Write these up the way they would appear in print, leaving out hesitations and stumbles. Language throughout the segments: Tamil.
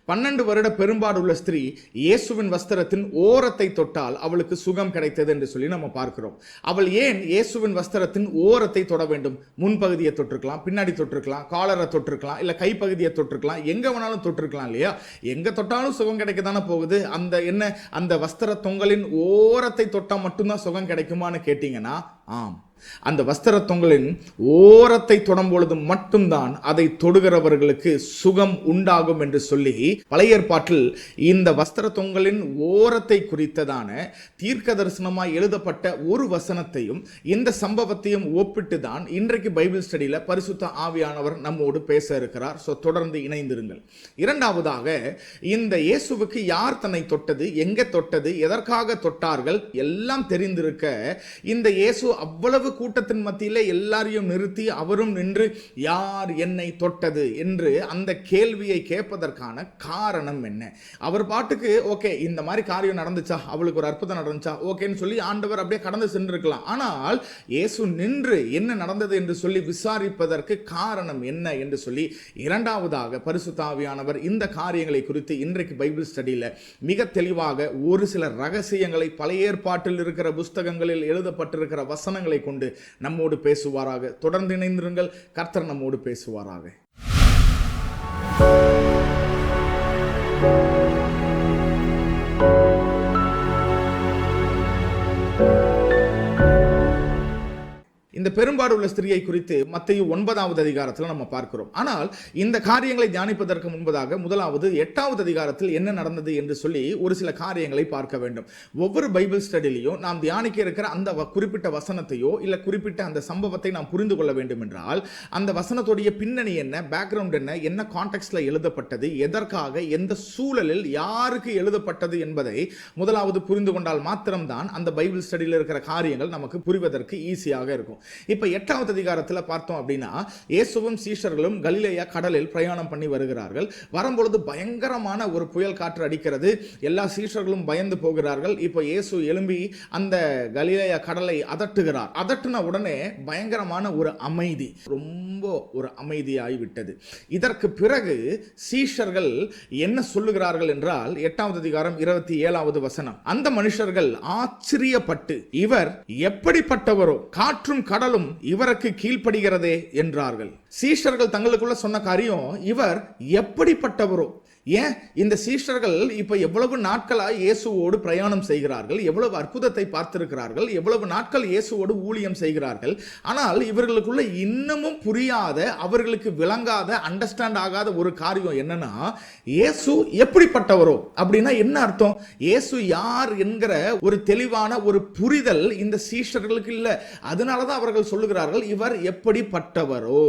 12 வருட பெரும்பாடு உள்ள ஸ்திரீ இயேசுவின் வஸ்திரத்தின் ஓரத்தை தொட்டால் அவளுக்கு சுகம் கிடைத்தது என்று சொல்லி நம்ம பார்க்கிறோம். அவள் ஏன் இயேசுவின் வஸ்திரத்தின் ஓரத்தை தொட வேண்டும்? முன்பகுதியை தொட்டிருக்கலாம், பின்னாடி தொட்டிருக்கலாம், காலரை தொட்டிருக்கலாம், இல்ல கைப்பகுதியை தொட்டிருக்கலாம், எங்க வேணாலும் தொட்டிருக்கலாம் இல்லையா? எங்க தொட்டாலும் சுகம் கிடைக்க தானே போகுது. அந்த வஸ்திர தொங்கலின் ஓரத்தை தொட்டா மட்டும்தான் சுகம் கிடைக்குமான்னு கேட்டீங்கன்னா ஆம். அந்த வஸ்திர தொங்கலின் ஓரத்தை தொடும் பொழுது மட்டும்தான் அதை தொடுகிறவர்களுக்கு சுகம் உண்டாகும் என்று சொல்லி பழைய ஏற்பாட்டில் இந்த வஸ்திர தொங்கலின் ஓரத்தை குறித்ததான தீர்க்க தரிசனமாய் எழுதப்பட்ட ஒரு வசனத்தையும் இந்த சம்பவத்தையும் ஒப்பிட்டு தான் இன்றைக்கு பைபிள் ஸ்டடியில பரிசுத்த ஆவியானவர் நம்மோடு பேச இருக்கிறார். தொடர்ந்து இணைந்திருங்கள். இரண்டாவதாக, இந்த இயேசுவுக்கு யார் தன்னை தொட்டது, எங்கே தொட்டது, எதற்காக தொட்டார்கள் எல்லாம் தெரிந்திருக்க இந்த இயேசு அவ்வளவு கூட்டத்தின் மத்தியிலே எல்லாரையும் நிறுத்தி அவரும் நின்று யார் என்னை தொட்டது என்று அந்த கேள்வியை கேட்பதற்கான காரணம் என்ன? அவர் பாட்டுக்கு ஓகே இந்த மாதிரி காரியம் நடந்துச்சா, அவளுக்கு ஒரு அற்புதம் நடந்துச்சா, ஓகேன்னு சொல்லி ஆண்டவர் அப்படியே கடந்து சென்றிருக்கலாம். ஆனால் இயேசு நின்று என்ன நடந்தது என்று சொல்லி விசாரிப்பதற்கு காரணம் என்ன என்று சொல்லி இரண்டாவதாக பரிசுத்த ஆவியானவர் இந்த காரியங்களை குறித்து இன்றைக்கு பைபிள் ஸ்டடியில மிக தெளிவாக ஒரு சில ரகசியங்களை பழைய ஏற்பாட்டில் இருக்கிற புஸ்தகங்களில் எழுதப்பட்டிருக்கிற வசனங்களை கொண்டு நம்மோடு பேசுவாராக. தொடர்ந்து இணைந்திருங்கள். கர்த்தர் நம்மோடு பேசுவாராக. இந்த பெரும்பாடு உள்ள ஸ்திரியை குறித்து மத்தேயு 9வது அதிகாரத்தில் நம்ம பார்க்கிறோம். ஆனால் இந்த காரியங்களை தியானிப்பதற்கு முன்பதாக முதலாவது 8வது அதிகாரத்தில் என்ன நடந்தது என்று சொல்லி ஒரு சில காரியங்களை பார்க்க வேண்டும். ஒவ்வொரு பைபிள் ஸ்டடியிலையும் நாம் தியானிக்க இருக்கிற அந்த குறிப்பிட்ட வசனத்தையோ இல்ல குறிப்பிட்ட அந்த சம்பவத்தை நாம் புரிந்து கொள்ள வேண்டும் என்றால் அந்த வசனத்துடைய பின்னணி என்ன, பேக்ரவுண்ட் என்ன கான்டெக்ஸ்ட்ல எழுதப்பட்டது, எதற்காக, எந்த சூழலில், யாருக்கு எழுதப்பட்டது என்பதை முதலாவது புரிந்து கொண்டால் மாத்திரம்தான் அந்த பைபிள் ஸ்டடியில் இருக்கிற காரியங்கள் நமக்கு புரிவதற்கு ஈஸியாக இருக்கும். இப்ப 8வது அதிகாரத்தில் பார்த்தோம் அப்படின்னா இயேசுவும் சீஷர்களும் கலிலேயா கடலில் பிரயாணம் பண்ணி வருகிறார்கள். வரும்பொழுது பயங்கரமான ஒரு புயல் காற்று அடிக்கிறது. எல்லா சீஷர்களும் பயந்து போகிறார்கள். இப்போ இயேசு எழும்பி அந்த கலிலேயா கடலை அதட்டுகிறார். அதட்டுன உடனே பயங்கரமான ஒரு அமைதி, ரொம்ப ஒரு அமைதியாகி விட்டது. இதற்கு பிறகு சீஷர்கள் என்ன சொல்லுகிறார்கள் என்றால் 8வது அதிகாரம் 27வது வசனம், அந்த மனுஷர்கள் ஆச்சரியப்பட்டு இவர் எப்படிப்பட்டவரோ, காற்றும் கடலும் இவருக்கு கீழ்ப்படுகிறதே என்றார்கள். சீஷர்கள் தங்களுக்குள்ள சொன்ன காரியம், இவர் எப்படிப்பட்டவரோ. ஏன் இந்த சீஷர்கள் இப்ப எவ்வளவு நாட்களா இயேசுவோடு பிரயாணம் செய்கிறார்கள், எவ்வளவு அற்புதத்தை பார்த்திருக்கிறார்கள், எவ்வளவு நாட்கள் இயேசுவோடு ஊழியம் செய்கிறார்கள். ஆனால் இவர்களுக்குள்ள இன்னமும் புரியாத, அவர்களுக்கு விளங்காத, அண்டர்ஸ்டாண்ட் ஆகாத ஒரு காரியம் என்னன்னா, இயேசு எப்படிப்பட்டவரோ அப்படின்னா என்ன அர்த்தம்? இயேசு யார் என்கிற ஒரு தெளிவான ஒரு புரிதல் இந்த சீஷர்களுக்கு இல்ல. அதனாலதான் அவர்கள் சொல்லுகிறார்கள் இவர் எப்படிப்பட்டவரோ.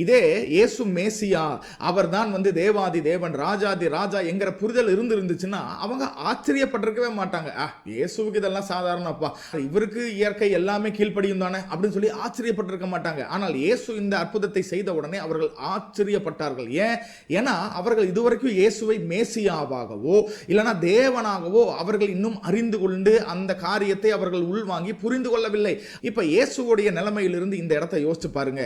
இதே இயேசு மேசியா, அவர் தான் தேவாதி தேவன், ராஜா ராஜா என்கிற புரிதல் இருந்துச்சுன்னா அவங்க ஆச்சரியப்பட்டிருக்கவே மாட்டாங்க. இயேசுவுக்கு இதெல்லாம் சாதாரணப்பா, இவருக்கு இயற்கை எல்லாமே கீழ்ப்படியும் தானே அப்படின்னு சொல்லி ஆச்சரியப்பட்டிருக்க மாட்டாங்க. ஆனால் இயேசு இந்த அற்புதத்தை செய்த உடனே அவர்கள் ஆச்சரியப்பட்டார்கள். ஏன்னா அவர்கள் இதுவரைக்கும் இயேசுவை மேசியாவாகவோ இல்லனா தேவனாகவோ அவர்கள் இன்னும் அறிந்து கொண்டு அந்த காரியத்தை அவர்கள் உள்வாங்கி புரிந்து கொள்ளவில்லை. இப்ப இயேசுவுடைய நிலைமையிலிருந்து இந்த இடத்தை யோசிச்சு பாருங்க.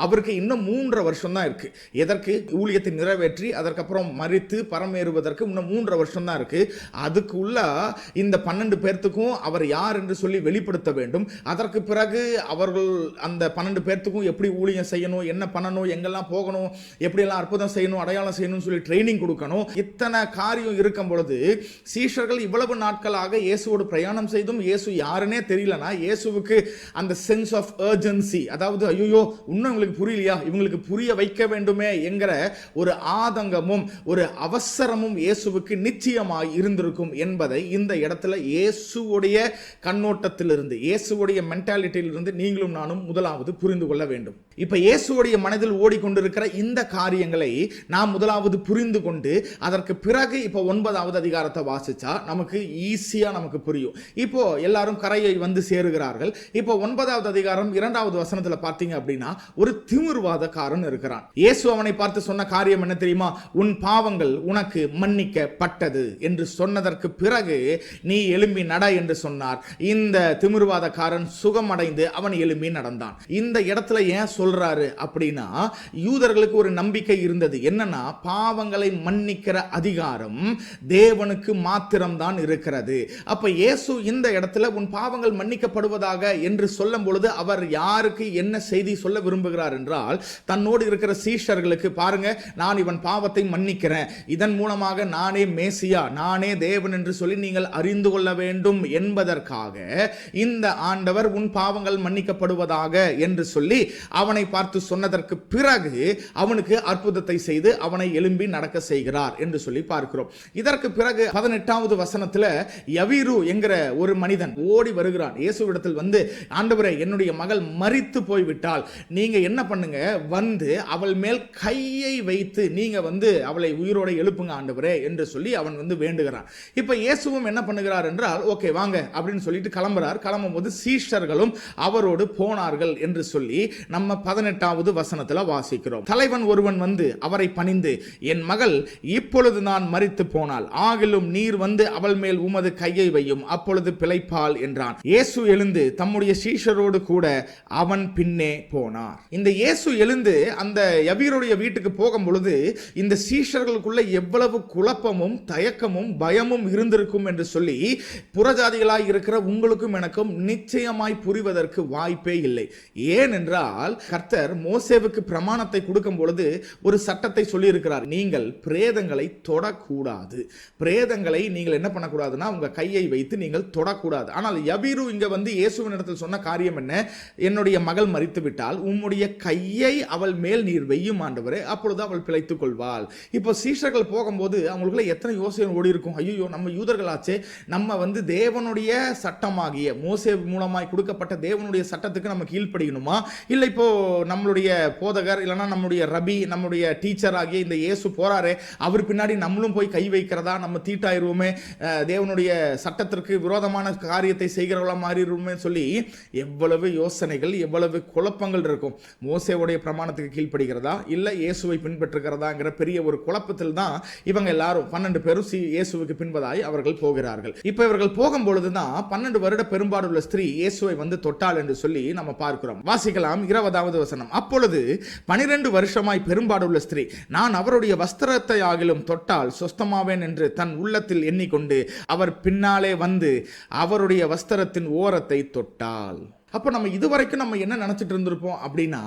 அவருக்கு இன்னும் 3.5 வருஷம் தான் இருக்கு. எதற்கு? ஊழியத்தை நிறைவேற்றி அதற்கப்புறம் மரித்து பரமேறுவதற்கு இன்னும் 3.5 வருஷம் தான் இருக்கு. அதுக்குள்ள இந்த 12 பேர்த்துக்கும் அவர் யார் என்று சொல்லி வெளிப்படுத்த வேண்டும். அதற்கு பிறகு அவர்கள் அந்த 12 பேர்த்துக்கும் எப்படி ஊழியம் செய்யணும், என்ன பண்ணணும், எங்கெல்லாம் போகணும், எப்படியெல்லாம் அற்புதம் செய்யணும், அடையாளம் செய்யணும் சொல்லி ட்ரைனிங் கொடுக்கணும். இத்தனை காரியம் இருக்கும் பொழுது சீஷர்கள் இவ்வளவு நாட்களாக இயேசுவோடு பிரயாணம் செய்தும் இயேசு யாருன்னே தெரியலனா இயேசுவுக்கு அந்த சென்ஸ் ஆஃப் அர்ஜென்சி, அதாவது ஐயோ இன்னும் இவங்களுக்கு புரியலையா, இவங்களுக்கு புரிய வைக்க வேண்டுமே என்கிற ஒரு ஆதங்கமும் ஒரு அவசரமும் இயேசுவுக்கு நிச்சயமாய் இருந்திருக்கும் என்பதை இந்த இடத்துல இயேசுவுடைய கண்ணோட்டத்திலிருந்து, இயேசுவுடைய மென்டாலிட்டியிலிருந்து நீங்களும் நானும் முதலாவது புரிந்து கொள்ள வேண்டும். இப்ப இயேசுவுடைய மனதில் ஓடிக்கொண்டிருக்கிற இந்த காரியங்களை நாம் முதலாவது புரிந்து கொண்டு அதற்கு பிறகு இப்ப 9வது அதிகாரத்தை வாசிச்சா நமக்கு ஈஸியா நமக்கு புரியும். இப்போ எல்லாரும் கரையை வந்து சேருகிறார்கள். இப்போ 9வது அதிகாரம் 2வது வசனத்துல பார்த்தீங்க அப்படின்னா ஒரு திமிர்வாதக்காரன் இருக்கிறான். இயேசு அவனை பார்த்து சொன்ன காரியம் என்ன தெரியுமா? உன் பாவங்கள் பாவங்கள் உனக்கு மன்னிக்கப்பட்டது என்று சொன்னதற்கு பிறகு நீ எழும்பி நட என்று சொன்னார். இந்த திமிர்வாதக்காரன் சுகமடைந்து அவன் எழும்பி நடந்தான். இந்த இடத்துல ஏன் சொல்றாரு அப்படின்னா, யூதர்களுக்கு ஒரு நம்பிக்கை இருந்தது. என்னன்னா, பாவங்களை மன்னிக்கிற அதிகாரம் தேவனுக்கு மாத்திரம்தான் இருக்கிறது. அப்ப இயேசு இந்த இடத்துல உன் பாவங்கள் மன்னிக்கப்படுவதாக என்று சொல்லும் பொழுது அவர் யாருக்கு என்ன செய்தி சொல்ல விரும்புகிறார் என்றால், தன்னோடு இருக்கிற சீஷர்களுக்கு, பாருங்க, நான் இவன் பாவத்தை மன்னிக்கிறேன், இதன் மூலமாக நானே மேசியா, நானே தேவன் என்று சொல்லி நீங்கள் அறிந்து கொள்ள வேண்டும் என்பதற்காக இந்த ஆண்டவர் உன் பாவங்கள் மன்னிக்கப்படுவதாக என்று சொல்லி அவனை பார்த்து சொன்னதற்கு பிறகு அவனுக்கு அற்புதத்தை செய்து அவனை எழும்பி நடக்க செய்கிறார் என்று சொல்லி பார்க்கிறோம். இதற்கு பிறகு 18வது வசனத்தில் யவீரு என்கிற ஒரு மனிதன் ஓடி வருகிறான். இயேசுவிடத்தில் வந்து, ஆண்டவரே, என்னுடைய மகள் மரித்து போய்விட்டால் நீங்க என்ன பண்ணுங்க, வந்து அவள் மேல் கையை வைத்து நீங்க வந்து அவளை உயிரோடு எழுப்புங்க ஆண்டவரே என்று சொல்லி அவன் வந்து வேண்டுகிறான். இப்ப இயேசுவும் என்ன பண்ணுகிறார் என்றால், ஓகே வாங்க அப்படின்னு சொல்லிட்டு கிளம்புறார். கிளம்பும் போது சீஷர்களும் அவரோடு போனார்கள் என்று சொல்லி நம்ம 18வது வசனத்தில் வாசிக்கிறோம். தலைவன் ஒருவன் வந்து அவரை பணிந்து, என் மகள் இப்பொழுது நான் மரித்து போனால், ஆகிலும் நீர் வந்து அவள் மேல் உமது கையை வையும், அப்பொழுது பிழைப்பாள் என்றான். இயேசு எழுந்து தம்முடைய சீஷரோடு கூட அவன் பின்னே போனார். இந்த இயேசு எழுந்து அந்த யவீருடைய வீட்டுக்கு போகும் பொழுது இந்த சீஷர்களுக்குள்ள எவ்வளவு குழப்பமும் தயக்கமும் பயமும் இருந்திருக்கும் என்று சொல்லி புறஜாதிகளாய் இருக்கிற உங்களுக்கும் எனக்கும் நிச்சயமாய் புரிவதற்கு வாய்ப்பே இல்லை. ஏனென்றால் கர்த்தர் மோசேவுக்கு பிரமாணத்தை கொடுக்கும் பொழுது ஒரு சட்டத்தை சொல்லி இருக்கிறார். நீங்கள் பிரேதங்களை தொடக்கூடாது. பிரேதங்களை நீங்கள் என்ன பண்ணக்கூடாதுன்னா உங்க கையை வைத்து நீங்கள் தொடக்கூடாது. ஆனால் யவீரு இங்க வந்து இயேசுவின் இடத்தில் சொன்ன காரியம் என்ன? என்னுடைய மகள் மரித்து விட்டால் உம்முடைய கையை அவள் மேல் நீர் வெய்யும் ஆண்டவரே, அப்பொழுது அவள் பிழைத்துக் கொள்வாள். இப்போ சீஷர்கள் போகும்போது அவங்களுக்குள்ள எத்தனை யோசனை ஓடி இருக்கும். ஐயோ, நம்ம யூதர்களாச்சே, நம்ம வந்து தேவனுடைய சட்டமாகிய மோசே மூலமாய் கொடுக்கப்பட்ட தேவனுடைய சட்டத்துக்கு நம்ம கீழ்ப்படியணுமா, இல்லை இப்போ நம்மளுடைய போதகர் இல்லைன்னா நம்முடைய ரபி, நம்முடைய டீச்சர் ஆகிய இந்த இயேசு போறாரே, அவர் பின்னாடி நம்மளும் போய் கை வைக்கிறதா, நம்ம தீட்டாயிருவோமே, தேவனுடைய சட்டத்திற்கு விரோதமான காரியத்தை செய்கிறவர்களா மாறிடுவோமே சொல்லி எவ்வளவு யோசனைகள், எவ்வளவு குழப்பங்கள் இருக்கும். மோசேவுடைய பிரமாணத்துக்கு கீழ்ப்படுகிறதா இல்லை இயேசுவை பின்பற்றுகிறதாங்கிற பெரிய ஒரு குழப்பத்தில் தான் இவங்க எல்லாரும் 12 பேரும் இயேசுவுக்கு பின்பதாய் அவர்கள் போகிறார்கள். இப்ப இவர்கள் போகும் பொழுதுதான் 12 வருட பெரும்பாடுள்ள ஸ்திரீ இயேசுவை வந்து தொட்டாள் என்று சொல்லி நம்ம பார்க்கிறோம். வாசிக்கலாம் 20வது வசனம். அப்பொழுது 12 வருஷமாய் பெரும்பாடுள்ள ஸ்திரீ, நான் அவருடைய வஸ்திரத்தை ஆகிலும் தொட்டால் சொஸ்தமாவேன் என்று தன் உள்ளத்தில் எண்ணிக்கொண்டு அவர் பின்னாலே வந்து அவருடைய வஸ்திரத்தின் ஓரத்தை தொட்டாள். அப்போ நம்ம இதுவரைக்கும் நம்ம என்ன நினச்சிட்டு இருந்திருப்போம் அப்படின்னா,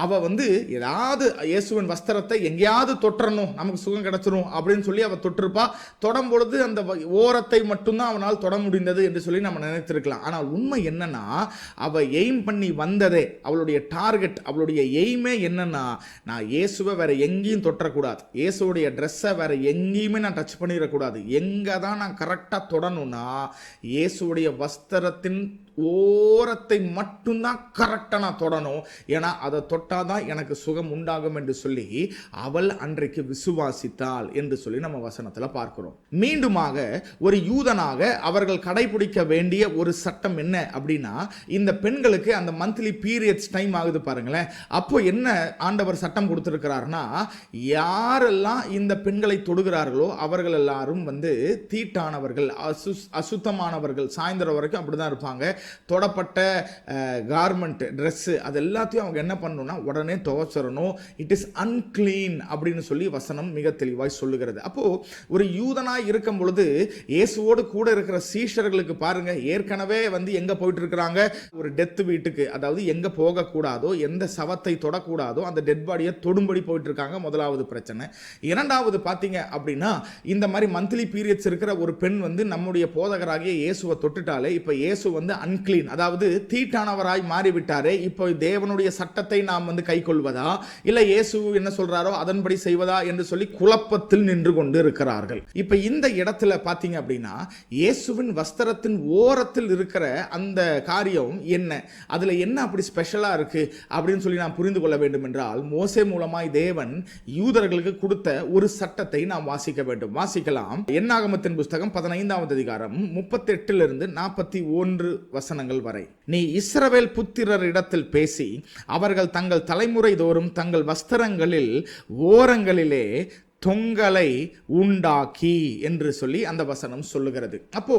அவள் வந்து ஏதாவது இயேசுவின் வஸ்திரத்தை எங்கேயாவது தொட்டுறணும், நமக்கு சுகம் கிடச்சிரும் அப்படின்னு சொல்லி அவள் தொட்டிருப்பா. தொடும் பொழுது அந்த ஓரத்தை மட்டும்தான் அவனால் தொட முடிந்தது என்று சொல்லி நம்ம நினைத்திருக்கலாம். ஆனால் உண்மை என்னன்னா, அவள் எய்ம் பண்ணி வந்ததே, அவளுடைய டார்கெட், அவளுடைய எய்மே என்னன்னா, நான் இயேசுவை வேற எங்கேயும் தொட்டக்கூடாது, இயேசுடைய ட்ரெஸ்ஸை வேற எங்கேயுமே நான் டச் பண்ணிடக்கூடாது. எங்கே தான் நான் கரெக்டாக தொடணும்னா இயேசுடைய வஸ்திரத்தின் ஓரத்தை மட்டும்தான் கரெக்டாக நான் தொடணும், ஏன்னா அதை தொட்டாதான் எனக்கு சுகம் உண்டாகும் என்று சொல்லி அவள் அன்றைக்கு விசுவாசித்தாள் என்று சொல்லி நம்ம வசனத்தில் பார்க்கிறோம். மீண்டுமாக ஒரு யூதனாக அவர்கள் கடைபிடிக்க வேண்டிய ஒரு சட்டம் என்ன அப்படின்னா, இந்த பெண்களுக்கு அந்த மந்த்லி பீரியட்ஸ் டைம் ஆகுது பாருங்களேன். அப்போ என்ன ஆண்டவர் சட்டம் கொடுத்திருக்கிறார்னா, யாரெல்லாம் இந்த பெண்களை தொடுகிறார்களோ அவர்கள் எல்லாரும் வந்து தீட்டானவர்கள், அசுத்தமானவர்கள். சாயந்தரம் வரைக்கும் அப்படிதான் இருப்பாங்க. தொடப்பட்ட கார்மெண்ட், ட்ரெஸ்ஸு, அது எல்லாத்தையும் அவங்க என்ன பண்ணணும்னா உடனே துவைச்சிடணும். இட் இஸ் அன்கிளீன் அப்படின்னு சொல்லி வசனம் மிக தெளிவாய் சொல்லுகிறது. அப்போது ஒரு யூதனாய் இருக்கும் பொழுது இயேசுவோடு கூட இருக்கிற சீஷர்களுக்கு பாருங்க, ஏற்கனவே வந்து எங்கே போயிட்டு இருக்கிறாங்க, ஒரு டெத் வீட்டுக்கு, அதாவது எங்கே போகக்கூடாதோ, எந்த சவத்தை தொடக்கூடாதோ அந்த டெட் பாடியை தொடும்படி போயிட்டு இருக்காங்க. முதலாவது பிரச்சனை. இரண்டாவது பார்த்தீங்க அப்படின்னா, இந்த மாதிரி மந்த்லி பீரியட்ஸ் இருக்கிற ஒரு பெண் வந்து நம்முடைய போதகராகிய இயேசுவை தொட்டுட்டாலே இப்போ இயேசு வந்து அன்கிளீன், அதாவது தீட்டானவராய் மாறிவிட்டாரே, இப்போ தேவனுடைய சட்டத்தை நாம் வந்து கை கொள்வதா இல்லை இயேசு என்ன சொல்றாரோ அதன்படி செய்வதா என்று சொல்லி குழப்பத்தில் நின்று கொண்டு இருக்கிறார்கள். இப்ப இந்த இடத்துல பாத்தீங்க அப்படின்னா, இயேசுவின் வஸ்திரத்தின் ஓரத்தில் இருக்கிற அந்த காரியம் என்ன, அதுல என்ன அப்படி ஸ்பெஷலா இருக்கு அப்படின்னு சொல்லி நாம் புரிந்து கொள்ள வேண்டும் என்றால், மோசே மூலமாய் தேவன் யூதர்களுக்கு கொடுத்த ஒரு சட்டத்தை நாம் வாசிக்க வேண்டும். வாசிக்கலாம். என்னாகமத்தின் புஸ்தகம் 15வது அதிகாரம் 38 41 வசனங்கள் வரை. நீ இஸ்ரவேல் புத்திரர் இடத்தில் பேசி அவர்கள் தங்கள் தலைமுறை தோறும் தங்கள் வஸ்திரங்களில் ஓரங்களிலே தொங்கலை உண்டாக்கி என்று சொல்லி அந்த வசனம் சொல்லுகிறது. அப்போ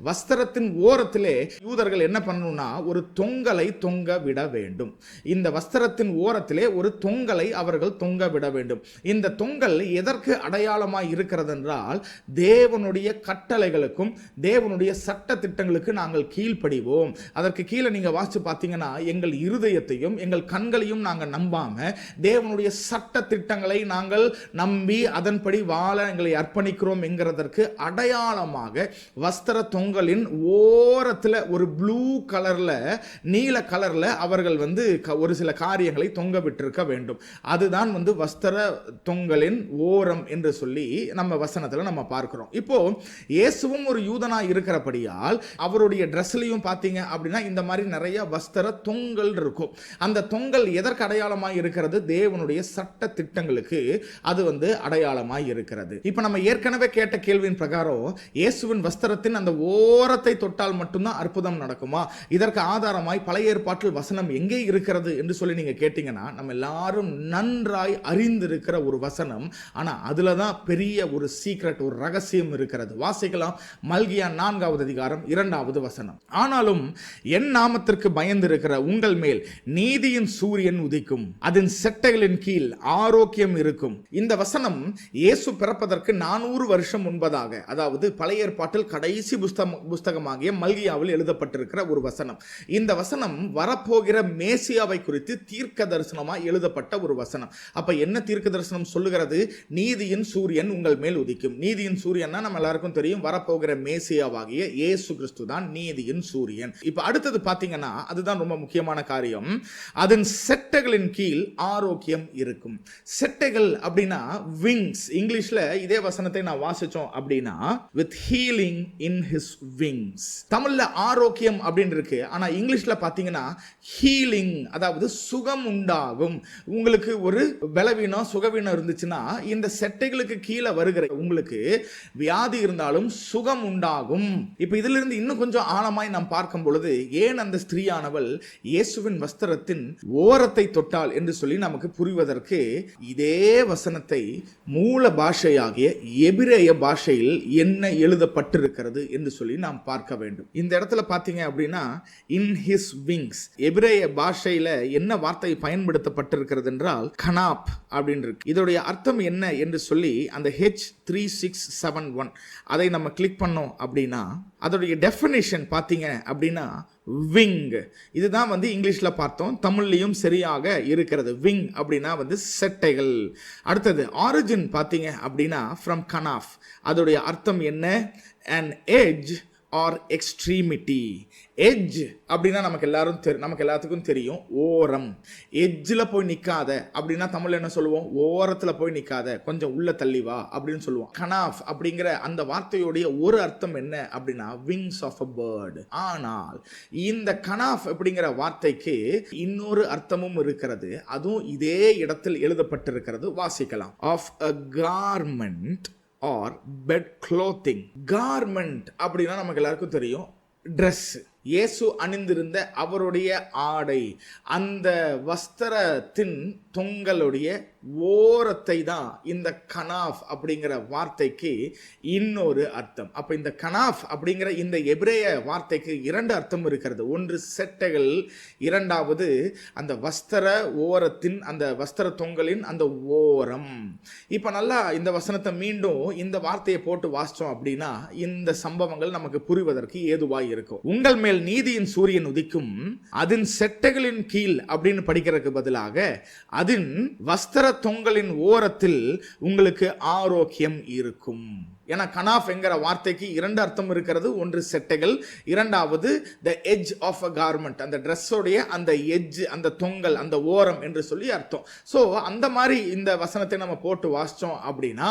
வஸ்திரத்தின் ஓரத்திலே யூதர்கள் என்ன பண்ணணும்னா ஒரு தொங்கலை தொங்க விட வேண்டும். இந்த வஸ்திரத்தின் ஓரத்திலே ஒரு தொங்கலை அவர்கள் தொங்க விட வேண்டும். இந்த தொங்கல் எதற்கு அடையாளமாய் இருக்கிறது என்றால், தேவனுடைய கட்டளைகளுக்கும் தேவனுடைய சட்ட திட்டங்களுக்கு நாங்கள் கீழ்ப்படிவோம். அதற்கு கீழே நீங்க வாசிச்சு பார்த்தீங்கன்னா, எங்கள் இருதயத்தையும் எங்கள் கண்களையும் நாங்கள் நம்பாம தேவனுடைய சட்ட திட்டங்களை நாங்கள் நம்பி அதன்படி வாழ எங்களை அர்ப்பணிக்கிறோம் என்கிறதற்கு அடையாளமாக வஸ்திர தொங்கலின் ஓரத்தில் ஒரு ப்ளூ கலர்ல நீல கலர்ல அவர்கள் ஒரு சில காரியங்களை தொங்க விட்டிருக்க வேண்டும். அதுதான் வஸ்திர தொங்கலின் ஓரம் என்று சொல்லி நம்ம வசனத்தில் நம்ம பார்க்கிறோம். இப்போ இயேசுவும் ஒரு யூதனா இருக்கிறபடியால் அவருடைய ட்ரெஸ்லையும் பார்த்தீங்க அப்படின்னா இந்த மாதிரி நிறைய வஸ்திர தொங்கல் இருக்கும். அந்த தொங்கல் எதற்கு அடையாளமாய் இருக்கிறது? தேவனுடைய சட்ட திட்டங்களுக்கு அது அடையாளமாய் இருக்கிறது. இப்ப நம்ம ஏற்கனவே கேட்ட கேள்வியின் பிரகாரம் இயேசுவின் வஸ்திரத்தின் அந்த ஓரத்தை தொட்டால் மட்டும்தான் அற்புதம் நடக்குமா? இதற்கு ஆதாரமாய் பழைய ஏற்பாட்டில் வசனம் எங்கே இருக்கிறது என்று சொல்லி நீங்க கேட்டீங்கன்னா, நம்ம எல்லாரும் நன்றாய் அறிந்திருக்கிற ஒரு வசனம். ஆனா அதுல தான் பெரிய ஒரு சீக்ரெட், ஒரு ரகசியம் இருக்கிறது. வாசிக்கலாம். மல்கியா 4வது அதிகாரம் 2வது வசனம். ஆனாலும் என் நாமத்திற்கு பயந்திருக்கிற உங்கள் மேல் நீதியின் சூரியன் உதிக்கும், அதன் செட்டைகளின் கீழ் ஆரோக்கியம் இருக்கும். இந்த வசனம் இயேசு பிறப்பதற்கு 400 வருஷம் முன்பதாக, அதாவது பழைய ஏற்பாட்டில் கடைசி புஸ்தகமாகிய மல்கியாவில் எழுதப்பட்டிருக்கிற ஒரு வசனம். இந்த வசனம் வரப்போகிற மேசியாவை குறித்து தீர்க்க தரிசனமாய் எழுதப்பட்ட ஒரு வசனம். அப்ப என்ன தீர்க்க தரிசனம் சொல்லுகிறது? நீதியின் சூரியன் உங்கள் மேல் உதிக்கும். நீதியின் சூரியன் நம்ம எல்லாருக்கும் தெரியும், வரப்போகிற மேசியாவாகிய இயேசு கிறிஸ்து தான் நீதியின் சூரியன். இப்ப அடுத்தது பாத்தீங்கன்னா, அதுதான் ரொம்ப முக்கியமான காரியம். அதன் செட்டைகளின் கீழ் ஆரோக்கியம் இருக்கும். செட்டைகள் அப்படின்னா விங்ஸ். இங்கிலீஷ்ல இதே வசனத்தை நான் வாசிச்சோம் அப்படின்னா, with healing in his wings. தமிழ்ல ஆரோக்கியம் அப்படின்னு இருக்கு, ஆனா இங்கிலீஷ்ல பாத்தீங்கன்னா ஹீலிங், அதாவது சுகம் உண்டாகும். உங்களுக்கு ஒரு பலவீனம் சுகவீனம் இருந்துச்சுன்னா இந்த செட்டைகளுக்கு கீழே வருகிற உங்களுக்கு வியாதி இருந்தாலும் சுகம் உண்டாகும். இப்ப இதுல இருந்து இன்னும் கொஞ்சம் ஆழமாய் நாம் பார்க்கும் பொழுது, ஏன் அந்த ஸ்திரீயானவள் இயேசுவின் வஸ்திரத்தின் ஓரத்தை தொட்டால் என்று சொல்லி நமக்கு புரிவதற்கு இதே வசனத்தை மூல பாஷையாகிய எபிரேய பாஷையில் என்ன எழுதப்பட்டிருக்கிறது என்று சொல்லி நாம் பார்க்க வேண்டும். இந்த இடத்துல பார்த்தீங்க அப்படின்னா, இன் ஹிஸ் விங்ஸ், எபிரேய பாஷையில என்ன வார்த்தை பயன்படுத்தப்பட்டிருக்கிறது என்றால் கனாப் அப்படின்னு இருக்கு. இதோடைய அர்த்தம் என்ன என்று சொல்லி அந்த H3671 அதை நம்ம கிளிக் பண்ணோம் அப்படின்னா அதோடைய டெஃபினிஷன் பார்த்தீங்க அப்படின்னா விங். இதுதான் இங்கிலீஷ்ல பார்த்தோம், தமிழ்லையும் சரியாக இருக்கிறது. விங் அப்படின்னா செட்டைகள். அடுத்தது ஆரிஜின் பார்த்தீங்க அப்படின்னா ஃப்ரம் கனாஃப். அதோடைய அர்த்தம் என்ன? an edge or extremity. Edge அப்படின்னா நமக்கு எல்லாத்துக்கும் தெரியும், ஓரம். எட்ஜில் போய் நிற்காத அப்படின்னா தமிழ்ல என்ன சொல்லுவோம்? ஓரத்தில் போய் நிற்காத, கொஞ்சம் உள்ள தள்ளி வா அப்படின்னு சொல்லுவோம். கனாஃப் அப்படிங்கிற அந்த வார்த்தையோடைய ஒரு அர்த்தம் என்ன அப்படின்னா விங்ஸ் ஆஃப் அ பேர்ட். ஆனால் இந்த கனாஃப் அப்படிங்கிற வார்த்தைக்கு இன்னொரு அர்த்தமும் இருக்கிறது, அதுவும் இதே இடத்தில் எழுதப்பட்டிருக்கிறது. வாசிக்கலாம். Of a garment or bed clothing. Garment அப்படின்னா நமக்கு எல்லாருக்கும் தெரியும், ட்ரெஸ். இயேசு அணிந்திருந்த அவருடைய ஆடை, அந்த வஸ்திரத்தின் தொங்கலுடைய ஓரத்தை தான் இந்த கனாஃப் அப்படிங்கிற வார்த்தைக்கு இன்னொரு அர்த்தம். அப்ப இந்த கனாஃப் அப்படிங்கிற இந்த எபிரேய வார்த்தைக்கு 2 அர்த்தம் இருக்கிறது. ஒன்று செட்டைகள், இரண்டாவது அந்த வஸ்திர ஓரத்தின், அந்த வஸ்திர தொங்கலின் அந்த ஓரம். இப்ப நல்லா இந்த வசனத்தை மீண்டும் இந்த வார்த்தையை போட்டு வாசிச்சோம் அப்படின்னா இந்த சம்பவங்கள் நமக்கு புரிவதற்கு ஏதுவாய் இருக்கும். உங்கள் மேல் நீதியின் சூரியன் உதிக்கும், அதன் செட்டைகளின் கீழ் அப்படின்னு படிக்கிறதுக்கு பதிலாக அதன் வஸ்திர தொங்கலின் ஓரத்தில் உங்களுக்கு ஆரோக்கியம் இருக்கும். ஏன்னா கனாஃப் என்கிற வார்த்தைக்கு 2 அர்த்தம் இருக்கிறது. ஒன்று செட்டைகள், இரண்டாவது the edge of a garment, அந்த ட்ரெஸ்ஸோடைய அந்த எட்ஜ், அந்த தொங்கல், அந்த ஓரம் என்று சொல்லி அர்த்தம். ஸோ அந்த மாதிரி இந்த வசனத்தை நம்ம போட்டு வாசிச்சோம் அப்படின்னா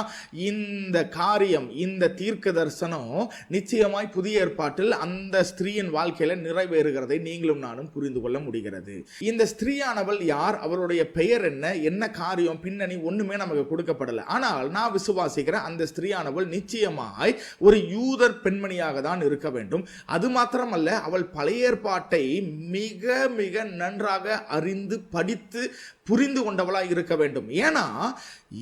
இந்த காரியம், இந்த தீர்க்க தரிசனம் நிச்சயமாய் புதிய ஏற்பாட்டில் அந்த ஸ்திரீயின் வாழ்க்கையில நிறைவேறுகிறதை நீங்களும் நானும் புரிந்து கொள்ள முடிகிறது. இந்த ஸ்திரீயானவள் யார், அவருடைய பெயர் என்ன, என்ன காரியம், பின்னணி ஒண்ணுமே நமக்கு கொடுக்கப்படலை. ஆனால் நான் விசுவாசிக்கிறேன் அந்த ஸ்திரீயானவள் நிச்சயமாய் ஒரு யூதர் பெண்மணியாக தான் இருக்க வேண்டும். அது மாத்திரமல்ல, அவள் பழைய ஏற்பாட்டை மிக மிக நன்றாக அறிந்து படித்து புரிந்து கொண்டவளாய் இருக்க வேண்டும். ஏன்னா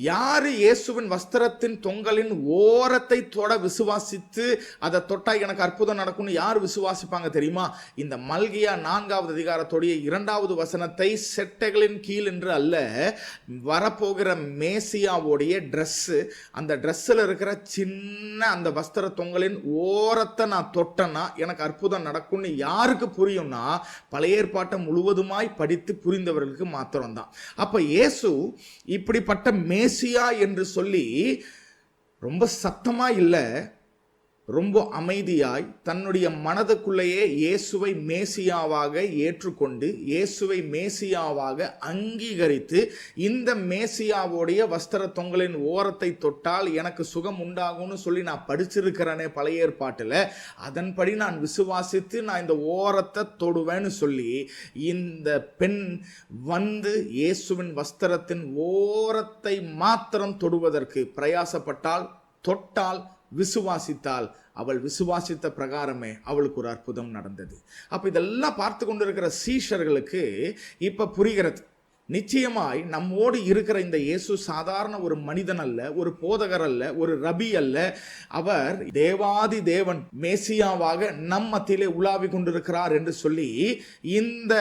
யாரு இயேசுவின் வஸ்திரத்தின் தொங்கலின் ஓரத்தை தொட விசுவாசித்து அதை தொட்டா எனக்கு அற்புதம் நடக்கும்னு யார் விசுவாசிப்பாங்க தெரியுமா? இந்த மல்கியா 4வது அதிகாரத்துடைய 2வது வசனத்தை செட்டைகளின் கீழ் என்று அல்ல, வரப்போகிற மேசியாவுடைய ட்ரெஸ், அந்த ட்ரெஸ்ஸில் இருக்கிற சின்ன அந்த வஸ்திர தொங்கலின் ஓரத்தை நான் தொட்டேன்னா எனக்கு அற்புதம் நடக்கும்னு யாருக்கு புரியும்னா பழைய ஏற்பாட்டை முழுவதுமாய் படித்து புரிந்தவர்களுக்கு மாத்திரம்தான். அப்ப இயேசு இப்படிப்பட்ட மேசியா என்று சொல்லி ரொம்ப சத்தமா இல்ல, ரொம்ப அமைதியாய் தன்னுடைய மனதுக்குள்ளேயே இயேசுவை மேசியாவாக ஏற்றுக்கொண்டு இயேசுவை மேசியாவாக அங்கீகரித்து இந்த மேசியாவுடைய வஸ்திர தொங்கலின் ஓரத்தை தொட்டால் எனக்கு சுகம் உண்டாகும்னு சொல்லி நான் படிச்சிருக்கிறேனே பழைய ஏற்பாட்டில், அதன்படி நான் விசுவாசித்து நான் இந்த ஓரத்தை தொடுவேன்னு சொல்லி இந்த பெண் வந்து இயேசுவின் வஸ்திரத்தின் ஓரத்தை மாத்திரம் தொடுவதற்கு பிரயாசப்பட்டால், தொட்டால், விசுவாசித்தால், அவள் விசுவாசித்த பிரகாரமே அவளுக்கு ஒரு அற்புதம் நடந்தது. அப்ப இதெல்லாம் பார்த்து கொண்டிருக்கிற சீஷர்களுக்கு இப்ப புரிகிறது, நிச்சயமாய் நம்மோடு இருக்கிற இந்த இயேசு சாதாரண ஒரு மனிதன் அல்ல, ஒரு போதகர் அல்ல, ஒரு ரபி அல்ல. அவர் தேவாதி தேவன் மேசியாவாக நம் மத்தியிலே உலாவி கொண்டிருக்கிறார் என்று சொல்லி இந்த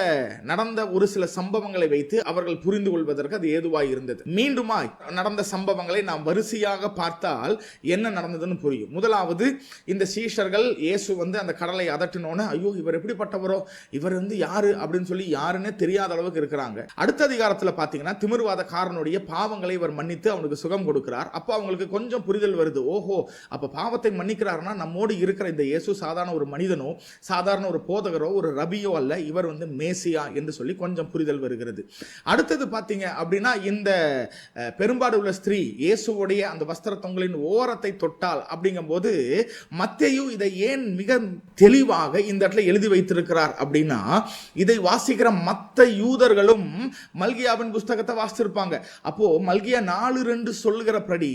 நடந்த ஒரு சில சம்பவங்களை வைத்து அவர்கள் புரிந்து கொள்வதற்கு அது ஏதுவாய் இருந்தது. மீண்டுமாய் நடந்த சம்பவங்களை நாம் வரிசையாக பார்த்தால் என்ன நடந்ததுன்னு புரியும். முதலாவது, இந்த சீஷர்கள் இயேசு வந்து அந்த கடலை அதட்டினோன்னு, ஐயோ இவர் எப்படிப்பட்டவரோ, இவர் வந்து யாரு அப்படின்னு சொல்லி யாருன்னே தெரியாத அளவுக்கு இருக்கிறாங்க. அடுத்த அதிகாரத்தில் பார்த்தீங்கன்னா திமிர்வாதக்காரனுடைய பாவங்களை இவர் மன்னித்து அவனுக்கு சுகம் கொடுக்கிறார். அப்போ அவங்களுக்கு கொஞ்சம் புரிதல் வருது, ஓஹோ அப்ப பாவத்தை மன்னிக்கிறார்னா நம்மோடு இருக்கிற இந்த இயேசு சாதாரண ஒரு மனிதனோ சாதாரண ஒரு போதகரோ ஒரு ரபியோ அல்ல, இவர் வந்து மேசியா என்று சொல்லி கொஞ்சம் புரிதல் வருகிறது. அடுத்தது பார்த்தீங்க அப்படின்னா இந்த பெரும்பாடு உள்ள ஸ்திரீ இயேசுவோடைய அந்த வஸ்திர தொங்கலின் ஓரத்தை தொட்டால் அப்படிங்கும்போது மத்தேயு இதை ஏன் மிக தெளிவாக இந்த இடத்துல எழுதி வைத்திருக்கிறார் அப்படின்னா, இதை வாசிக்கிற மத்த யூதர்களும் மல்கியாவின் புஸ்தகத்தை வாசிச்சிருப்பாங்க. அப்போ மல்கியா 4:2 சொல்லுகிறபடி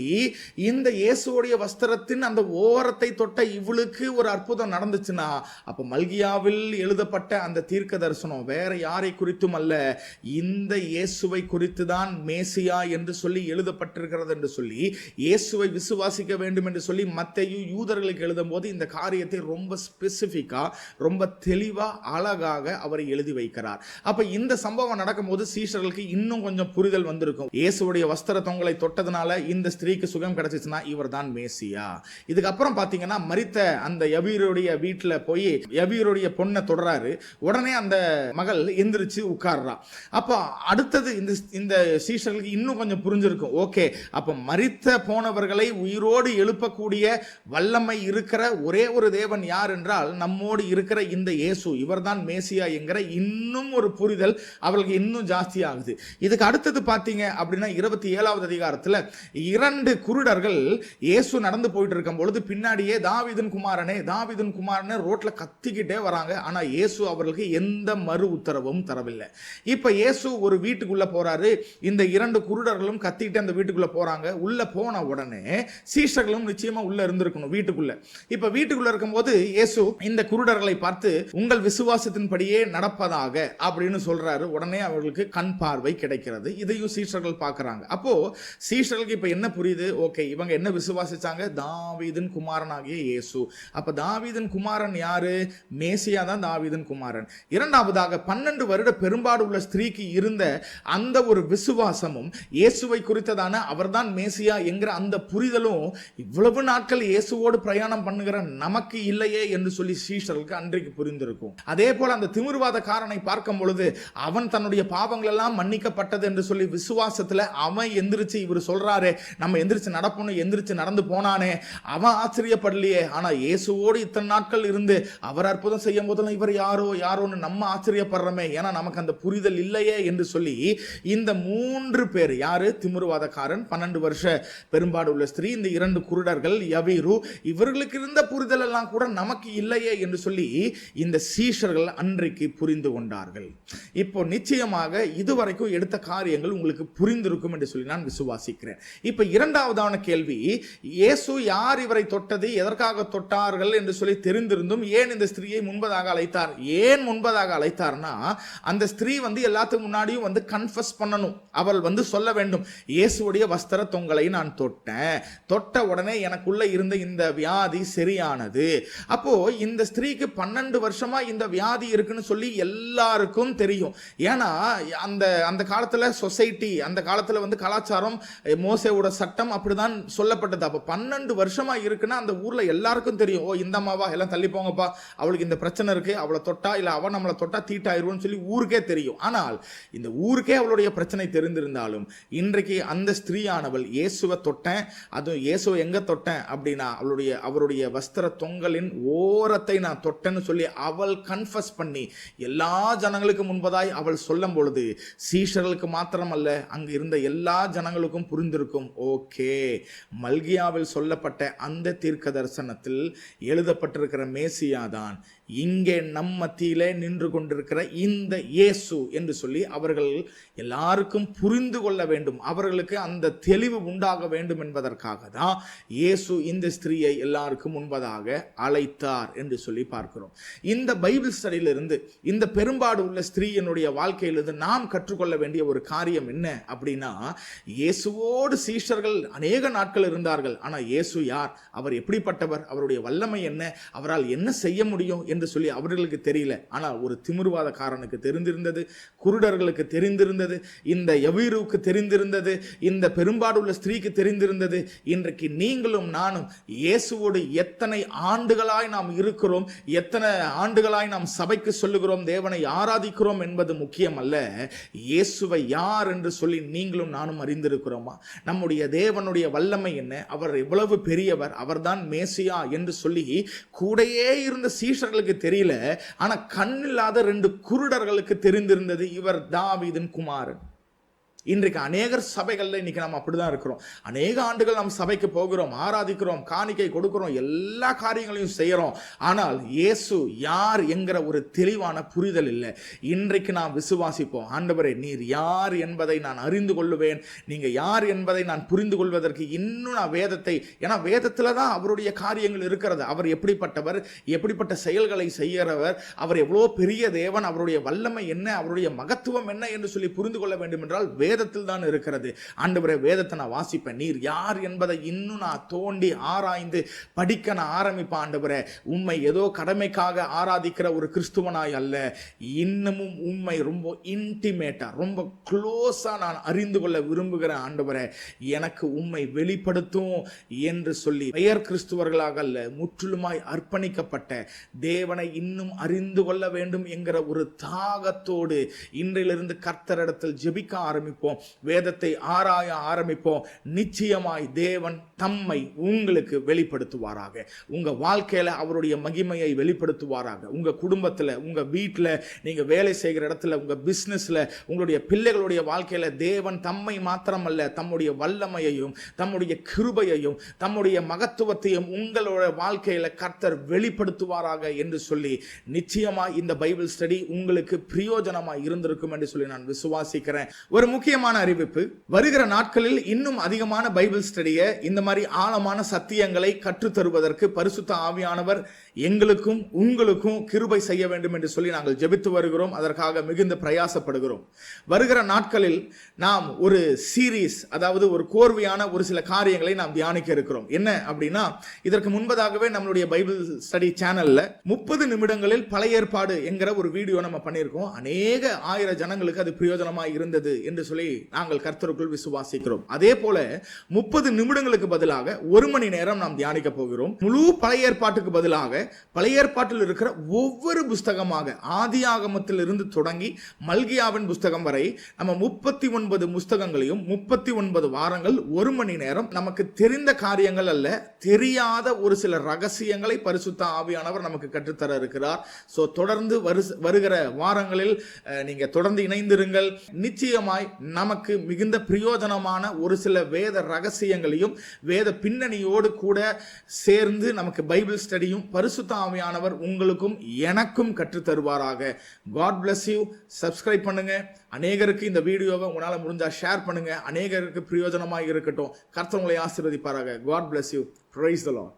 இந்த இயேசுவோடைய வஸ்திரத்தின் அந்த ஓரத்தை தொட்ட இவளுக்கு ஒரு அற்புதம் நடந்துச்சுன்னா, அப்ப மல்கியாவில் எழுதப்பட்ட அந்த தீர்க்க தரிசனம் வேற யாரை குறித்தும் அல்ல, இந்த இயேசுவை குறித்து தான் மேசியா என்று சொல்லி எழுதப்பட்டிருக்கிறது என்று சொல்லி இயேசுவை விசுவாசிக்க வேண்டும் என்று சொல்லி மத்தேயு யூதர்களுக்கு எழுதும் போது இந்த காரியத்தை ரொம்ப ஸ்பெசிபிக்கா ரொம்ப தெளிவா அழகாக அவர் எழுதி வைக்கிறார். அப்ப இந்த சம்பவம் நடக்கும்போது சீஷர்களுக்கு இன்னும் கொஞ்சம் புரிதல் வந்திருக்கும். இயேசுவுடைய வஸ்திர தொங்கலை தொட்டதுனால இந்த ஸ்திரீக்கு சுகம் கிடைச்சிச்சுன்னா இவர் தான் மேசியா. இதுக்கப்புறம் பாத்தீங்கன்னா மரித்த அந்த யவீருடைய வீட்டுல போய் யவீருடைய பொண்ணை தொடராரு. உடனே அந்த மகள் எந்திரிச்சு உட்கார்றா. அப்ப அடுத்தது இந்த சீஷர்களுக்கு இன்னும் கொஞ்சம் புரிஞ்சிருக்கும், ஓகே அப்ப மரித்த போனவர்களை உயிரோடு எழுப்பக்கூடிய வல்லமை இருக்கிற ஒரே ஒரு தேவன் யார் என்றால் நம்மோடு இருக்கிற இந்த இயேசு, இவர் தான் மேசியா என்கிற இன்னும் ஒரு புரிதல் அவர்களுக்கு இன்னும் ஜாஸ்தி ஆகுது. இதுக்கு அடுத்தது பார்த்தீங்க அப்படின்னா 27வது அதிகாரத்தில் 2 குருடர்கள் இயேசு நடந்து போயிட்டு இருக்கும் பொழுது பின்னாடியே தாவீதின் குமாரனே ரோட்ல கத்திக்கிட்டே வராங்க. ஆனா இயேசு அவர்களுக்கு எந்த மறு உத்தரவும் தரவில்லை. இப்ப இயேசு ஒரு வீட்டுக்குள்ள போறாரு. இந்த 2 குருடர்களும் கத்திக்கிட்டு அந்த வீட்டுக்குள்ள போறாங்க. உள்ள போன உடனே சீஷர்களும் நிச்சயமா உள்ள இருந்திருக்கணும் வீட்டுக்குள்ள. இப்ப வீட்டுக்குள்ள இருக்கும்போது இயேசு இந்த குருடர்களை பார்த்து உங்கள் விசுவாசத்தின்படியே நடப்பதாக அப்படின்னு சொல்றாரு. உடனே அவர்களுக்கு கண் பார்வை கிடைக்கிறது. இதையும் சீஷர்கள் பார்க்கறாங்க. அப்போ சீஷர்களுக்கு இப்ப என்ன புரியுது, ஓகே இவங்க என்ன விசுவாசிச்சாங்க, தாவீதின் குமாரனாகிய இயேசு. அப்ப தாவீதின் குமாரன் யாரு, மேசியா தான் தாவீதின் குமாரன். இரண்டாவதாக 12 வருட பெரும்பாடு உள்ள ஸ்திரீக்கு இருந்த அந்த ஒரு விசுவாசமும் இயேசுவை குறித்ததான அவர்தான் மேசியா என்கிற அந்த புரிதலும் இவ்வளவு நாட்கள் இயேசுவோடு பிரயாணம் பண்ணுகிற நமக்கு இல்லையே என்று சொல்லி சீஷர்களுக்கு அன்றைக்கு புரிந்திருக்கும். அதே போல அந்த திமிர்வாதக்காரனை பார்க்கும் பொழுது அவன் தன்னுடைய பாவங்கள் எல்லாம் மன்னிக்கப்பட்டது என்று சொல்லி விசுவாசத்துல அவன் எந்திரிச்சு இவர் சொல்றாரு நம்ம எந்திரிச்சு நடப்போம், எந்திரிச்சு நடந்து போனானே, அவன் ஆச்சரியப்படலையே. ஆனா இயேசுவோடு இத்தனை நாட்கள் இருந்து அவர் அற்புதம் செய்யும் போதெல்லாம் இவர் யாரோன்னு நம்ம ஆச்சரியப்படுறோமே, ஏன்னா நமக்கு அந்த புரிதல் இல்லையே என்று சொல்லி இந்த 3 பேர் யாரு, திமிர்வாதக்காரன், 12 வருஷ பெரும்பாடு உள்ள ஸ்திரீ, இந்த 2 குருடர்கள் யவீரு, இவர்களுக்கு இருந்த புரிதல் எல்லாம் கூட நமக்கு இல்லையே என்று சொல்லி இந்த சீஷர்கள் அன்றைக்கு புரிந்து கொண்டார்கள். இப்போ நிச்சயமாக இது இதுவரைக்கும் எடுத்த காரியங்கள் உங்களுக்கு புரிந்திருக்கும் என்று சொல்லி நான் விசுவாசிக்கிறேன். இப்ப இரண்டாவதான கேள்வி, இயேசு யார் இவரை தொட்டது, எதற்காக தொட்டார்கள் என்று சொல்லி தெரிந்திருந்தும் ஏன் இந்த ஸ்திரீயை முன்பதாக அழைத்தார்? ஏன் முன்பதாக அழைத்தார்னா, அந்த ஸ்திரீ எல்லாத்துக்கு முன்னாடியும் கன்ஃபஸ் பண்ணணும். அவள் சொல்ல வேண்டும், இயேசுடைய வஸ்திர தொங்கலை நான் தொட்டேன், தொட்ட உடனே எனக்குள்ள இருந்த இந்த வியாதி சரியானது. அப்போ இந்த ஸ்திரீக்கு 12 வருஷமா இந்த வியாதி இருக்குன்னு சொல்லி எல்லாருக்கும் தெரியும். ஏன்னா அந்த காலத்துல சொசைட்டி, அந்த காலத்துல கலாச்சாரம், மோசேவோட சட்டம் அப்படிதான் சொல்லப்பட்டது. அப்ப 12 வருஷமா இருக்குன்னா அந்த ஊர்ல எல்லாருக்கும் தெரியும், ஓ இந்த அம்மாவா, எல்லாம் தள்ளி போங்கப்பா, அவளுக்கு இந்த பிரச்சனை இருக்கு, அவளை தொட்டா இல்ல அவன் நம்மளை தொட்டா தீட்டாயிருவோம்னு சொல்லி ஊருக்கே தெரியும். ஆனால் இந்த ஊருக்கே அவளுடைய பிரச்சனை தெரிந்திருந்தாலும் இன்றைக்கு அந்த ஸ்திரீயானவள் இயேசுவை தொட்டேன், அதுவும் இயேசுவை எங்க தொட்டேன் அப்படின்னா அவருடைய வஸ்திர தொங்கலின் ஓரத்தை நான் தொட்டேன்னு சொல்லி அவள் கன்ஃபஸ் பண்ணி எல்லா ஜனங்களுக்கு முன்பதாய் அவள் சொல்லும் பொழுது சீஷர்களுக்கு மாத்திரமல்ல, அங்கு இருந்த எல்லா ஜனங்களுக்கும் புரிந்திருக்கும், ஓகே, மல்கியாவில் சொல்லப்பட்ட அந்த தீர்க்க தரிசனத்தில் எழுதப்பட்டிருக்கிற மேசியாதான் இங்கே நம் மத்தியிலே நின்று கொண்டிருக்கிற இந்த இயேசு என்று சொல்லி அவர்கள் எல்லாருக்கும் புரிந்து கொள்ள வேண்டும், அவர்களுக்கு அந்த தெளிவு உண்டாக வேண்டும் என்பதற்காக தான் இயேசு இந்த ஸ்திரீயை எல்லாருக்கும் முன்பதாக அழைத்தார் என்று சொல்லி பார்க்கிறோம். இந்த பைபிள் ஸ்டடியிலிருந்து, இந்த பெரும்பாடு உள்ள ஸ்திரீயினுடைய வாழ்க்கையிலிருந்து நாம் கற்றுக்கொள்ள வேண்டிய ஒரு காரியம் என்ன அப்படின்னா, இயேசுவோடு சீஷர்கள் அநேக நாட்கள் இருந்தார்கள். ஆனால் இயேசு யார், அவர் எப்படிப்பட்டவர், அவருடைய வல்லமை என்ன, அவரால் என்ன செய்ய முடியும் என்று சொல்லி அவர்களுக்கு தெரியல. ஆனால் ஒரு திமிர்வாதக்காரனுக்கு தெரிந்திருந்தது, குருடர்களுக்கு தெரிந்திருந்தது, இந்த யவீருவுக்கு தெரிந்திருந்தது, இந்த பெரும்பாடுள்ள ஸ்திரீக்கு தெரிந்திருந்தது. இன்றைக்கு நீங்களும் நானும் இயேசுவோடு எத்தனை ஆண்டுகளாய் நாம் இருக்கிறோம், எத்தனை ஆண்டுகளாய் நாம் சபைக்கு சொல்லுகிறோம், தேவனை ஆராதிக்கிறோம் என்பது முக்கியம் அல்ல, இயேசுவை யார் என்று சொல்லி நீங்களும் நானும் அறிந்திருக்கிறோமா? நம்முடைய தேவனுடைய வல்லமை என்ன, அவர் எவ்வளவு பெரியவர், அவர்தான் மேசியா என்று சொல்லி கூடையே இருந்த சீஷர்களுக்கு தெரியல. ஆனா கண்ணில்லாத 2 குருடர்களுக்கு தெரிந்திருந்தது, இவர் தாவீதின் குமாரன். இன்றைக்கு அநேகர் சபைகள்ல இன்னைக்கு நம்ம அப்படிதான் இருக்கிறோம். அநேக ஆண்டுகள் நாம் சபைக்கு போகிறோம், ஆராதிக்கிறோம், காணிக்கை கொடுக்கிறோம், எல்லா காரியங்களையும் செய்யறோம். ஆனால் இயேசு யார் என்கிற ஒரு தெளிவான புரிதல் இல்லை. இன்றைக்கு நாம் விசுவாசிப்போம், ஆண்டவரே நீர் யார் என்பதை நான் அறிந்து கொள்ளுவேன், நீங்க யார் என்பதை நான் புரிந்து கொள்வதற்கு இன்னும் நான் வேதத்தை, ஏன்னா வேதத்துல தான் அவருடைய காரியங்கள் இருக்கிறது. அவர் எப்படிப்பட்டவர், எப்படிப்பட்ட செயல்களை செய்கிறவர், அவர் எவ்வளவு பெரிய தேவன், அவருடைய வல்லமை என்ன, அவருடைய மகத்துவம் என்ன என்று சொல்லி புரிந்து கொள்ள வேண்டும் என்றால் வேதத்தில் தான் இருக்கிறது. ஆண்டவரே வேதத்தை நான் வாசிப்பேன், நீர் யார் என்பதை இன்னும் நான் தோண்டி ஆராய்ந்து படிக்க நான் ஆரம்பிப்பேன். ஆண்டவரே உம்மை ஏதோ கடமைக்காக ஆராதிக்கிற ஒரு கிறிஸ்துவனாய் அல்ல, இன்னமும் உம்மை ரொம்ப இன்டிமேட்டா, ரொம்ப க்ளோஸா நான் அறிந்து கொள்ள விரும்புகிறேன். ஆண்டவரே எனக்கு உம்மை வெளிப்படுத்தும் என்று சொல்லி பெயர் கிறிஸ்துவர்களாக அல்ல, முற்றிலுமாய் அர்ப்பணிக்கப்பட்ட தேவனை இன்னும் அறிந்து கொள்ள வேண்டும் என்கிற ஒரு தாகத்தோடு இன்றிலிருந்து கர்த்தரிடத்தில் ஜெபிக்க ஆரம்பிப்போம், வேதத்தை ஆராய ஆரம்பிப்போம். நிச்சயமாய் தேவன் தம்மை உங்களுக்கு வெளிப்படுத்துவாராக, உங்க வாழ்க்கையில அவருடைய மகிமையை வெளிப்படுத்துவாராக. உங்க குடும்பத்துல, உங்க வீட்டுல, நீங்க வேலை செய்கிற இடத்துல, உங்க பிசினஸ்ல, உங்களுடைய பிள்ளைகளுடைய வாழ்க்கையில தேவன் தம்மை மாத்திரமல்ல, தம்முடைய வல்லமையையும் தம்முடைய கிருபையையும் தம்முடைய மகத்துவத்தையும் உங்களோட வாழ்க்கையில கர்த்தர் வெளிப்படுத்துவாராக என்று சொல்லி நிச்சயமாய் இந்த பைபிள் ஸ்டடி உங்களுக்கு பிரயோஜனமாய் இருந்திருக்கும் என்று சொல்லி நான் விசுவாசிக்கிறேன். ஒரு முக்கியமான அறிவிப்பு, வருகிற நாட்களில் இன்னும் அதிகமான பைபிள் ஸ்டடியை, இந்த மாதிரி ஆழமான சத்தியங்களை கற்றுத் தருவதற்கு பரிசுத்த ஆவியானவர் எங்களுக்கும் உங்களுக்கும் கிருபை செய்ய வேண்டும் என்று சொல்லி நாங்கள் ஜெபித்து வருகிறோம். அதற்காக மிகுந்த பிரயாசப்படுகிறோம். வருகிற நாட்களில் நாம் ஒரு சீரீஸ், அதாவது ஒரு கோர்வையான ஒரு சில காரியங்களை நாம் தியானிக்க இருக்கிறோம். என்ன அப்படின்னா, இதற்கு முன்பதாகவே நம்மளுடைய பைபிள் ஸ்டடி சேனல்ல 30 நிமிடங்களில் பழைய ஏற்பாடு என்கிற ஒரு வீடியோ நம்ம பண்ணியிருக்கோம். அநேக 1000 ஜனங்களுக்கு அது பிரயோஜனமாக இருந்தது என்று சொல்லி நாங்கள் கர்த்தருக்குள் விசுவாசிக்கிறோம். அதே போல 30 நிமிடங்களுக்கு பதிலாக 1 மணி நேரம் நாம் தியானிக்க போகிறோம். முழு பழைய ஏற்பாட்டுக்கு பதிலாக பழைய ஏற்பாட்டில் இருக்கிற ஒவ்வொரு புஸ்தகமாக, ஆதியாகமத்தில் இருந்து தொடங்கி மல்கியாவின் புஸ்தகம் வரை நம்ம 39 புஸ்தகங்களையும் 39 வாரங்கள் 1 மணி நேரம், நமக்கு தெரிந்த காரியங்கள் அல்ல, தெரியாத ஒரு சில ரகசியங்களை பரிசுத்த ஆவியானவர் நமக்கு கற்றுத்தர இருக்கிறார். சோ தொடர்ந்து வருகிற வாரங்களில் நீங்க தொடர்ந்து இணைந்திருங்கள். நிச்சயமாய் நமக்கு மிகுந்த பிரயோஜனமான ஒரு சில வேத ரகசியங்களையும் வேத பின்னணியோடு கூட சேர்ந்து நமக்கு பைபிள் ஸ்டடியும் பரிசுத்த ஆவியானவர் உங்களுக்கும் எனக்கும் கற்றுத் தருவாராக. God bless you. சப்ஸ்கிரைப் பண்ணுங்க. அநேகருக்கு இந்த வீடியோவை உங்களால் முடிஞ்சா ஷேர் பண்ணுங்க. அநேகருக்கு பிரயோஜனமாக இருக்கட்டும். கர்த்தர் உங்களை ஆசீர்வதிப்பாராக. God bless you. Praise the Lord.